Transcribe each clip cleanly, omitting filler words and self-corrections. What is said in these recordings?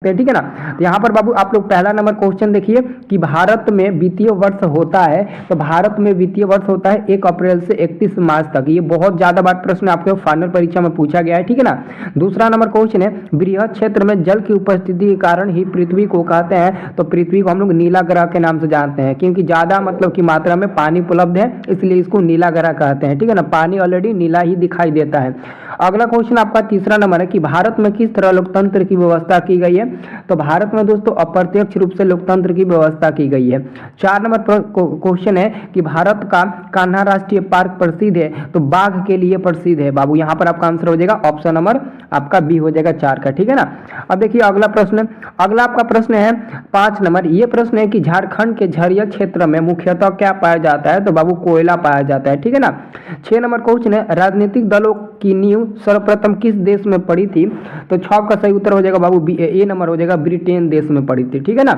ठीक है ना। तो यहाँ पर बाबू आप लोग पहला नंबर क्वेश्चन देखिए कि भारत में वित्तीय वर्ष होता है, तो भारत में वित्तीय वर्ष होता है 1 अप्रैल से 31 मार्च तक। ये बहुत ज्यादा बार प्रश्न आपके फाइनल परीक्षा में पूछा गया है, ठीक है ना। दूसरा नंबर क्वेश्चन है बृहद क्षेत्र में जल की उपस्थिति के कारण ही पृथ्वी को कहते हैं, तो पृथ्वी को हम लोग नीला ग्रह के नाम से जानते हैं, क्योंकि ज्यादा मतलब की मात्रा में पानी उपलब्ध है, इसलिए इसको नीला ग्रह कहते हैं, ठीक है ना। पानी ऑलरेडी नीला ही दिखाई देता है। अगला क्वेश्चन आपका तीसरा नंबर है कि भारत में किस तरह लोकतंत्र की व्यवस्था की गई है, तो भारत में दोस्तों अप्रत्यक्ष रूप से लोकतंत्र की व्यवस्था की गई है। 4 नंबर क्वेश्चन है कि भारत का कान्हा राष्ट्रीय पार्क प्रसिद्ध है, तो बाघ के लिए प्रसिद्ध है। बाबू यहाँ पर आपका आंसर हो जाएगा ऑप्शन नंबर आपका बी हो जाएगा 4 का, ठीक है ना। अब देखिए अगला प्रश्न, अगला आपका प्रश्न है 5 नंबर। ये प्रश्न है कि झारखंड के झरिया क्षेत्र में मुख्यतः क्या पाया जाता है, तो बाबू कोयला पाया जाता है, ठीक है ना। 6 नंबर क्वेश्चन है राजनीतिक दलों की नींव सर्वप्रथम किस देश में पड़ी थी, तो 6 का सही उत्तर हो जाएगा बाबू ए नंबर हो जाएगा ब्रिटेन देश में पड़ी थी, ठीक है ना।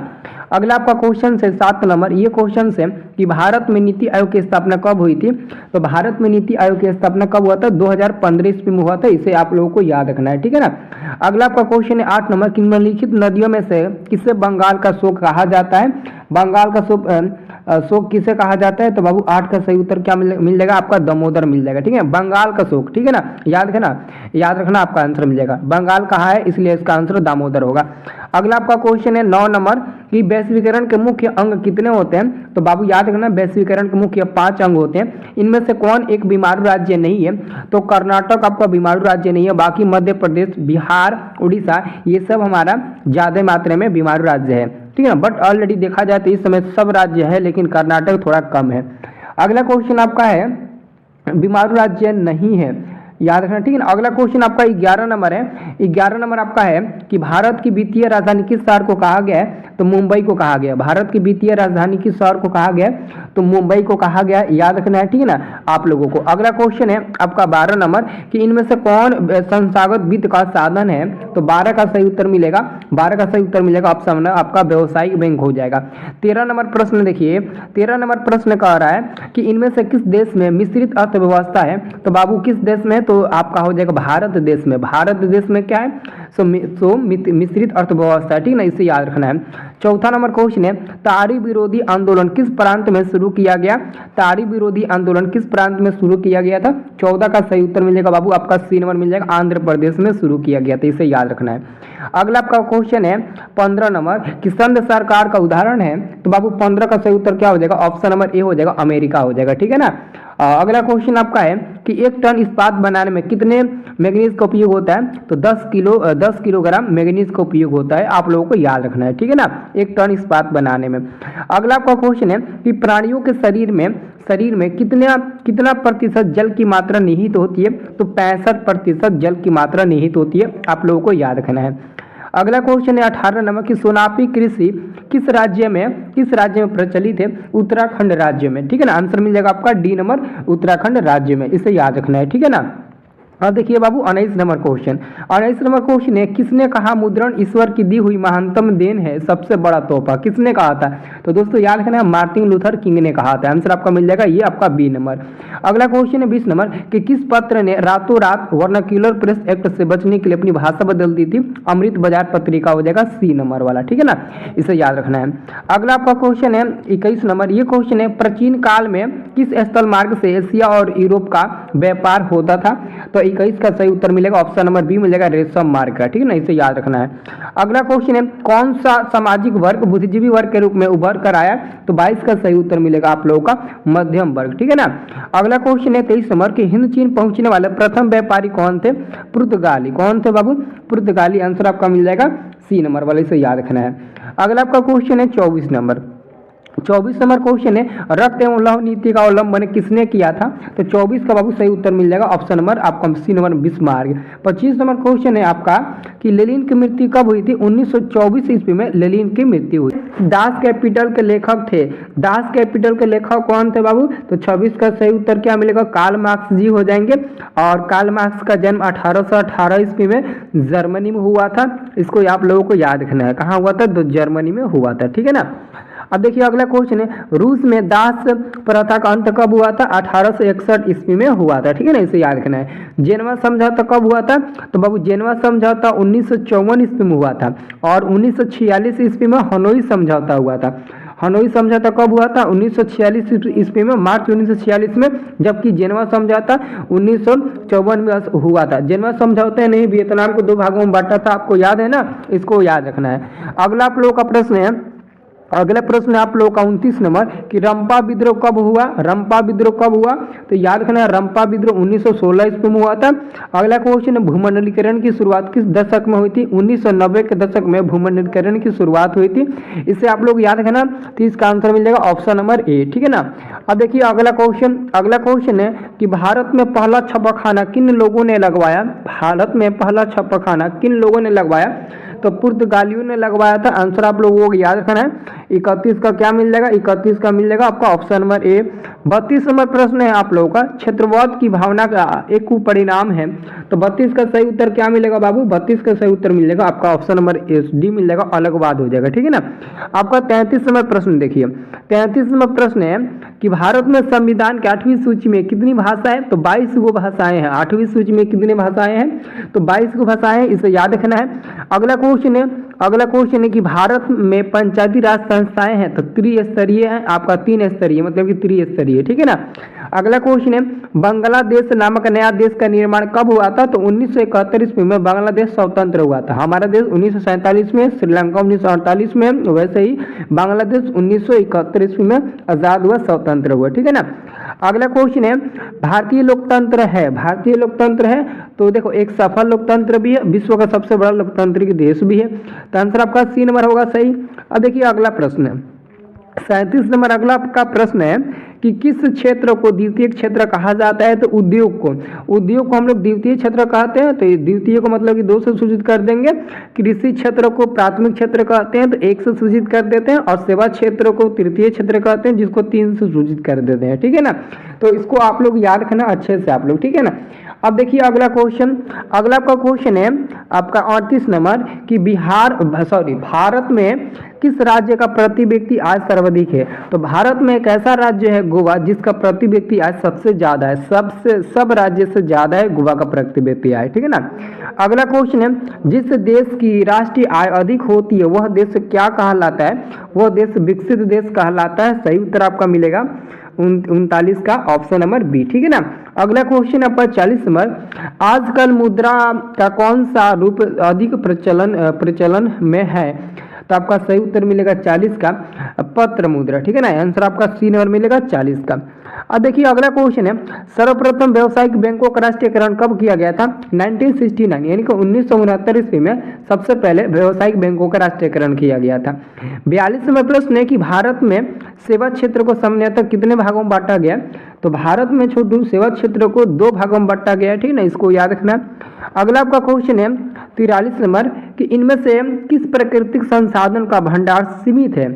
अगला आपका क्वेश्चन है 7 नंबर। ये क्वेश्चन है कि भारत में नीति आयोग की स्थापना कब हुई थी, तो भारत में नीति आयोग की स्थापना कब हुआ था, 2015 ईस्वी में हुआ था। इसे आप लोगों को याद रखना है, ठीक है ना। अगला आपका क्वेश्चन है 8 नंबर कि निम्नलिखित नदियों में से किसे बंगाल का शोक कहा जाता है, बंगाल का शोक किसे कहा जाता है, तो बाबू 8 का सही उत्तर क्या मिल जाएगा आपका दामोदर मिल जाएगा, ठीक है। बंगाल का शोक, ठीक है ना, याद रखना आपका आंसर मिल जाएगा। बंगाल कहाँ है, इसलिए इसका आंसर दामोदर होगा। अगला आपका क्वेश्चन है 9 नंबर कि वैश्वीकरण के मुख्य अंग कितने होते हैं, तो बाबू याद रखना वैश्वीकरण के मुख्य 5 अंग होते हैं। इनमें से कौन एक बीमारू राज्य नहीं है, तो कर्नाटक आपका बीमारू राज्य नहीं है, बाकी मध्य प्रदेश, बिहार, उड़ीसा ये सब हमारा ज्यादा मात्रा में बीमारू राज्य है, ठीक है ना। बट ऑलरेडी देखा जाए तो इस समय सब राज्य है, लेकिन कर्नाटक थोड़ा कम है। अगला क्वेश्चन आपका है बीमारू राज्य नहीं है, याद रखना, ठीक है ना। अगला क्वेश्चन आपका 11 नंबर है। 11 नंबर आपका है कि भारत की वित्तीय राजधानी किस शहर को कहा गया है, तो मुंबई को कहा गया। भारत की वित्तीय राजधानी किस शहर को कहा गया, तो मुंबई को कहा गया, याद रखना है, ठीक है ना आप लोगों को। अगला क्वेश्चन है आपका 12 नंबर कि इनमें से कौन संस्थागत वित्त का साधन है, तो 12 का सही उत्तर मिलेगा, 12 का सही उत्तर मिलेगा ऑप्शन आपका व्यावसायिक बैंक हो जाएगा। 13 नंबर प्रश्न देखिए, 13 नंबर प्रश्न कह रहा है कि इनमें से किस देश में मिश्रित अर्थव्यवस्था है, तो बाबू किस देश में, तो आपका हो जाएगा भारत देश में। भारत देश में क्या है, सो मिश्रित अर्थव्यवस्था, ठीक ना, इसे याद रखना है। चौथा नंबर क्वेश्चन है ताड़ी विरोधी आंदोलन किस प्रांत में शुरू किया गया, ताड़ी विरोधी आंदोलन किस प्रांत में शुरू किया गया था, 14 का सही उत्तर मिलेगा बाबू आपका सी नंबर मिल जाएगा, आंध्र प्रदेश में शुरू किया गया था, इसे याद रखना है। अगला आपका क्वेश्चन है 15 नंबर कि संघ सरकार का उदाहरण है, तो बाबू 15 का सही उत्तर क्या हो जाएगा, ऑप्शन नंबर ए हो जाएगा अमेरिका हो जाएगा, ठीक है ना। अगला क्वेश्चन आपका है कि 1 टन इस्पात बनाने में कितने मैग्नीज का उपयोग होता है, तो 10 किलोग्राम मैग्नीज का उपयोग होता है, आप लोगों को याद रखना है, ठीक है ना, 1 टन इस्पात बनाने में। अगला आपका क्वेश्चन है कि प्राणियों के शरीर में कितना प्रतिशत जल की मात्रा निहित होती है, तो 65% जल की मात्रा निहित होती है, आप लोगों को याद रखना है। अगला क्वेश्चन है 18 नंबर की सोनापी कृषि किस राज्य में प्रचलित है, उत्तराखंड राज्य में, ठीक है ना। आंसर मिल जाएगा आपका डी नंबर उत्तराखंड राज्य में, इसे याद रखना है, ठीक है ना। अब देखिए बाबू 19 नंबर क्वेश्चन, 19 नंबर क्वेश्चन है किसने कहा मुद्रण ईश्वर की दी हुई महानतम देन है, सबसे बड़ा तोहफा, किसने कहा था, तो दोस्तों याद रखना है मार्टिन लूथर किंग ने कहा था, आंसर आपका मिल जाएगा ये आपका बी नंबर। अगला क्वेश्चन है 20 नंबर कि किस पत्र ने रातों रात वर्नाक्यूलर प्रेस एक्ट से बचने के लिए अपनी भाषा बदल दी थी, अमृत बाजार पत्रिका हो जाएगा सी नंबर वाला, ठीक है ना, इसे याद रखना है। अगला आपका क्वेश्चन है 21 नंबर। ये क्वेश्चन है प्राचीन काल में किस स्थल मार्ग से एशिया और यूरोप का व्यापार होता था, तो 21 का सही उत्तर मिलेगा ऑप्शन नंबर बी मिल जाएगा रेशम मार्ग का, ठीक है ना, इसे याद रखना है। अगला क्वेश्चन है कौन सा सामाजिक वर्ग बुद्धिजीवी वर्ग के रूप में उभर कर आया, तो 22 का सही उत्तर मिलेगा आप लोगों का मध्यम वर्ग, ठीक है ना। अगला क्वेश्चन है 23 नंबर कि हिंद चीन पहुंचने वाले प्रथम व्यापारी कौन थे, पुर्तगाली, कौन थे बाबू, पुर्तगाली, आंसर आपका मिल जाएगा सी नंबर वाले, इसे याद रखना है। अगला आपका क्वेश्चन है 24 नंबर। 24 नंबर क्वेश्चन है रक्त एवं लौह नीति का अवलंबन किसने किया था, तो 24 का बाबू सही उत्तर मिल जाएगा ऑप्शन नंबर आपका C number Bismarck. 25 number question है आपका कि लेनिन की मृत्यु कब हुई थी, 1924 ईस्वी में लेनिन की मृत्यु हुई। दास कैपिटल के लेखक थे, दास कैपिटल के लेखक कौन थे बाबू, तो 26 का सही उत्तर क्या मिलेगा, कार्ल मार्क्स जी हो जाएंगे। और कार्ल मार्क्स का जन्म 1818 ईस्वी में जर्मनी में हुआ था, इसको आप लोगों को याद रखना है, कहाँ हुआ था, तो जर्मनी में हुआ था, ठीक है ना। अब देखिए अगला क्वेश्चन है, रूस में दास प्रथा का अंत कब हुआ था? 1861 ईस्वी में हुआ था, ठीक है ना, इसे याद रखना है। जेनेवा समझौता कब हुआ था? तो बाबू जेनेवा समझौता 1954 ईस्वी में हुआ था, और 1946 ईस्वी में हनोई समझौता हुआ था। हनोई समझौता कब हुआ था? 1946 ईस्वी में, मार्च 1946 में, जबकि जेनेवा समझौता 1954 में हुआ था। जेनेवा समझौते ने वियतनाम को 2 भागों में बांटा था, आपको याद है ना, इसको याद रखना है। अगला आप लोगों का प्रश्न है, अगला प्रश्न आप लोगों का 29 नंबर कि रंपा विद्रोह कब हुआ? रंपा विद्रोह कब हुआ? तो याद रखना है, रंपा विद्रोह 1916 ईस्वी में हुआ था। अगला क्वेश्चन है, भूमंडलीकरण की शुरुआत किस दशक में हुई थी? 1990 के दशक में भूमंडलीकरण की शुरुआत हुई थी। इसे आप लोग याद रखना, तो इसका आंसर मिल जाएगा ऑप्शन नंबर ए, ठीक है ना। अब देखिए अगला क्वेश्चन है कि भारत में पहला छापाखाना किन लोगों ने लगवाया? भारत में पहला छापाखाना किन लोगों ने लगवाया? तो पुर्तगालियों ने लगवाया था। आंसर आप लोगों को याद रखना है। 31 का क्या मिल जाएगा? 31 का मिल जाएगा आपका ऑप्शन नंबर ए। 32 नंबर प्रश्न है आप लोगों का, क्षेत्रवाद की भावना का एक कुपरिणाम है। तो 32 का सही उत्तर क्या मिलेगा बाबू? 32 का सही उत्तर मिल जाएगा आपका ऑप्शन नंबर डी मिल जाएगा, अलगवाद हो जाएगा, ठीक है ना। आपका 33 नंबर प्रश्न देखिए, 33 नंबर प्रश्न है कि भारत में संविधान की 8वीं सूची में कितनी भाषाएं है? तो 22 गो भाषाएं हैं। 8वीं सूची में कितनी भाषाएं हैं? तो 22 गो भाषाएं, इसे याद रखना है। अगला क्वेश्चन है कि भारत में पंचायती राज संस्थाएं हैं, तो त्रिस्तरीय है आपका, 3 स्तरीय मतलब कि त्रिस्तरीय, ठीक है ना। अगला क्वेश्चन है, बांग्लादेश नामक नया देश का निर्माण कब हुआ था? तो 1971 ईस्वी में बांग्लादेश स्वतंत्र हुआ था। हमारा देश 1947 में, श्रीलंका 1948 में, वैसे ही बांग्लादेश 1971 ईस्वी में आजाद हुआ, स्वतंत्र हुआ, ठीक है ना। अगला क्वेश्चन है, भारतीय लोकतंत्र है, तो देखो एक सफल लोकतंत्र भी है, विश्व का सबसे बड़ा लोकतांत्रिक देश भी है। तो आंसर आपका सी नंबर होगा सही। अब देखिए अगला प्रश्न है, 37 नंबर अगला आपका प्रश्न है कि किस क्षेत्र को द्वितीय क्षेत्र कहा जाता है? तो उद्योग को हम लोग द्वितीय क्षेत्र कहते हैं। तो द्वितीय को मतलब कि 2 से सूचित कर देंगे। कृषि क्षेत्र को प्राथमिक क्षेत्र कहते हैं, तो 1 से सूचित कर देते हैं, और सेवा क्षेत्र को तृतीय क्षेत्र कहते हैं, जिसको 3 से सूचित कर देते हैं, ठीक है ना। तो इसको आप लोग याद रखना अच्छे से आप लोग, ठीक है ना। अब देखिए अगला आपका क्वेश्चन है आपका 38 नंबर कि भारत में किस राज्य का प्रति व्यक्ति आय सर्वाधिक है? तो भारत में एक ऐसा राज्य है गोवा, जिसका प्रति व्यक्ति आय सबसे ज्यादा है, सब राज्य से ज्यादा है गोवा का प्रति व्यक्ति आय, ठीक है ना। अगला क्वेश्चन है, जिस देश की राष्ट्रीय आय अधिक होती है वह देश क्या कहलाता है? वह देश विकसित देश कहलाता है। सही उत्तर आपका मिलेगा 39 का ऑप्शन नंबर बी, ठीक है ना। अगला क्वेश्चन आपका 40 नंबर, आजकल मुद्रा का कौन सा रूप अधिक प्रचलन में है? तो आपका सही उत्तर मिलेगा 40 का पत्र मुद्रा, ठीक है ना। आंसर आपका सी नंबर मिलेगा 40 का। अब देखिए अगला क्वेश्चन है, सर्वप्रथम व्यावसायिक बैंकों का राष्ट्रीयकरण कब किया गया था? 1969 यानी कि 1969 ईस्वी में सबसे पहले व्यावसायिक बैंकों का राष्ट्रीयकरण किया गया था। 42 नंबर प्रश्न है कि भारत में सेवा क्षेत्र को सामान्यतः कितने भागों में बांटा गया? तो भारत में छोटू सेवा क्षेत्र को 2 भागों में बांटा गया है, ठीक है ना, इसको याद रखना। अगला आपका क्वेश्चन है 43 नंबर कि इनमें से किस प्राकृतिक संसाधन का भंडार सीमित है?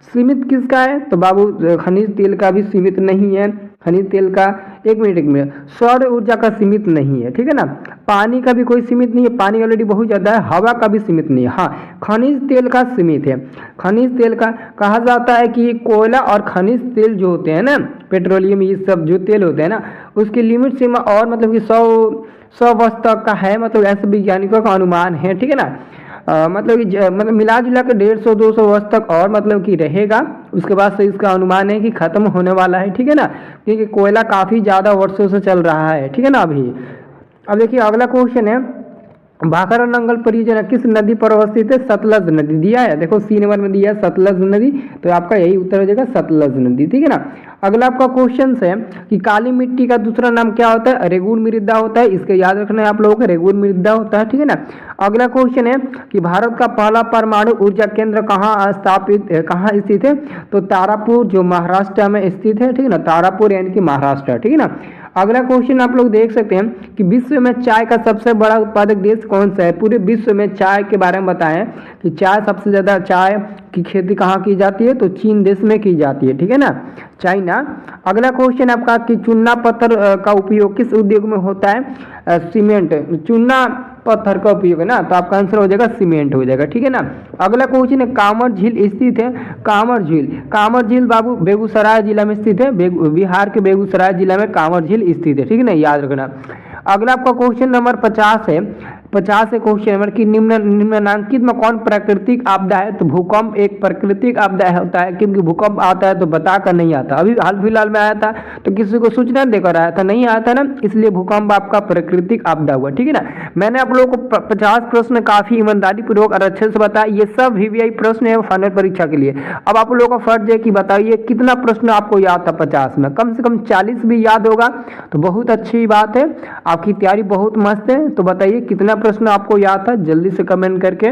सीमित किसका है? तो बाबू खनिज तेल का भी सीमित नहीं है, खनिज तेल का, एक मिनट, सौर ऊर्जा का सीमित नहीं है, ठीक है ना। पानी का भी कोई सीमित नहीं है, पानी ऑलरेडी बहुत ज्यादा है। हवा का भी सीमित नहीं है। हाँ, खनिज तेल का सीमित है। खनिज तेल का कहा जाता है कि कोयला और खनिज तेल जो होते हैं ना, पेट्रोलियम, ये सब जो तेल होते हैं ना, उसकी लिमिट सीमा और मतलब कि 100 वर्ष तक का है, मतलब ऐसे वैज्ञानिकों का अनुमान है, ठीक है ना। मतलब कि मिला जुला के 150-200 वर्ष तक और मतलब कि रहेगा, उसके बाद से इसका अनुमान है कि खत्म होने वाला है, ठीक है ना, क्योंकि कोयला काफी ज्यादा वर्षों से चल रहा है, ठीक है ना अभी। अब देखिए अगला क्वेश्चन है, भाखड़ा नंगल परियोजना किस नदी पर अवस्थित है? सतलज नदी दिया है, देखो सी नंबर में दिया है सतलज नदी, तो आपका यही उत्तर हो जाएगा सतलज नदी, ठीक है ना। अगला आपका क्वेश्चन है कि काली मिट्टी का दूसरा नाम क्या होता है? रेगुन मृदा होता है, इसके याद रखना है आप लोगों को, रेगुन मृदा होता है, ठीक है ना। अगला क्वेश्चन है कि भारत का पहला परमाणु ऊर्जा केंद्र कहाँ स्थित है? तो तारापुर, जो महाराष्ट्र में स्थित है, ठीक है ना, तारापुर यानी कि महाराष्ट्र, ठीक है ना। अगला क्वेश्चन आप लोग देख सकते हैं कि विश्व में चाय का सबसे बड़ा उत्पादक देश कौन सा है? पूरे विश्व में चाय के बारे में बताएं कि सबसे ज्यादा चाय की खेती कहाँ की जाती है? तो चीन देश में की जाती है, ठीक है ना, चाइना। अगला क्वेश्चन आपका कि चूना पत्थर का उपयोग किस उद्योग में होता है? सीमेंट, चूना पत्थर का उपयोग है ना, तो आपका आंसर हो जाएगा सीमेंट हो जाएगा। ठीक है ना। अगला क्वेश्चन है, कांवर झील स्थित है, कांवर झील बाबू बेगूसराय जिला में स्थित है, बिहार के बेगूसराय जिला में कांवर झील स्थित है। ठीक है ना, याद रखना। अगला आपका क्वेश्चन नंबर 50 है, 50 है क्वेश्चन नंबर कि निम्नलिखित में कौन प्राकृतिक आपदा है? तो भूकंप एक प्राकृतिक आपदा होता है, क्योंकि भूकंप आता है तो बता कर नहीं आता। अभी हाल फिलहाल में आया था तो किसी को सूचना देकर आया था, नहीं आया था ना, इसलिए भूकंप आपका प्राकृतिक आपदा हुआ। ठीक है ना। मैंने आप लोगों को 50 प्रश्न काफी ईमानदारी पूर्वक और अच्छे से बताया। ये सब वीवीआई प्रश्न है फाइनल परीक्षा के लिए। अब आप लोगों का फर्ज है कि बताइए कितना प्रश्न आपको याद था 50 में? कम से कम 40 भी याद होगा तो बहुत अच्छी बात है, आपकी तैयारी बहुत मस्त है। तो बताइए कितना प्रश्न आपको याद था, जल्दी से कमेंट करके